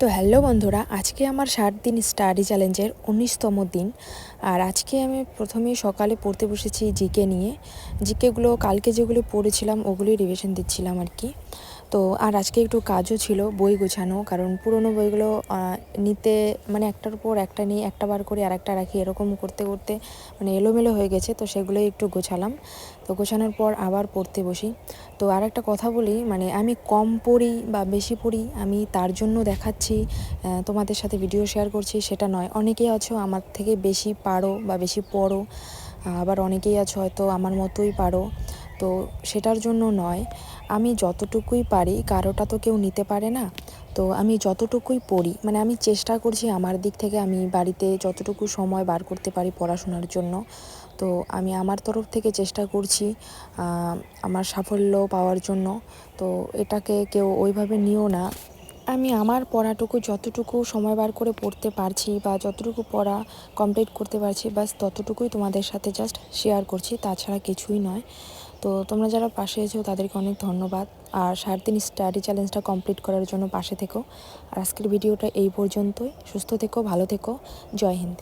তো হ্যালো বন্ধুরা, আজকে আমার 7 দিন স্টাডি চ্যালেঞ্জের 19তম দিন। আর আজকে আমি প্রথমেই সকালে পড়তে বসেছি জিকে নিয়ে। জিকেগুলো কালকে যেগুলো পড়েছিলাম ওগুলোই রিভিশন দিচ্ছিলাম আর কি। তো আর আজকে একটু কাজও ছিল, বই গোছানো, কারণ পুরনো বইগুলো নিতে মানে একটার উপর একটা নিয়ে একটা বার করে আর একটা রাখি, এরকম করতে করতে মানে এলোমেলো হয়ে গেছে। তো সেগুলোই একটু গোছালাম। তো গোছানোর পর আবার পড়তে বসি। তো আর একটা কথা বলি, মানে আমি কম পড়ি বা বেশি পড়ি আমি তার জন্য দেখাচ্ছি, তোমাদের সাথে ভিডিও শেয়ার করছি সেটা নয়। অনেকেই আছো আমার থেকে বেশি পারো বা বেশি পড়ো, আবার অনেকেই আছো হয়তো আমার মতোই পারো। তো সেটার জন্য নয়, আমি যতটুকুই পারি, কারোটা তো কেউ নিতে পারে না। তো আমি যতটুকুই পড়ি, মানে আমি চেষ্টা করছি আমার দিক থেকে আমি বাড়িতে যতটুকু সময় বার করতে পারি পড়াশোনার জন্য। তো আমি আমার তরফ থেকে চেষ্টা করছি আমার সাফল্য পাওয়ার জন্য। তো এটাকে কেউ ওইভাবে নিও না। আমি আমার পড়াটুকু যতটুকু সময় বার করে পড়তে পারছি বা যতটুকু পড়া কমপ্লিট করতে পারছি, বাস ততটুকুই তোমাদের সাথে জাস্ট শেয়ার করছি, তাছাড়া কিছুই নয়। তো তোমরা যারা পাশে এসেছো তাদেরকে অনেক ধন্যবাদ। আর 7 দিন স্টাডি চ্যালেঞ্জটা কমপ্লিট করার জন্য পাশে থেকো। আর আজকের ভিডিওটা এই পর্যন্তই। সুস্থ থেকো, ভালো থেকো। জয় হিন্দ।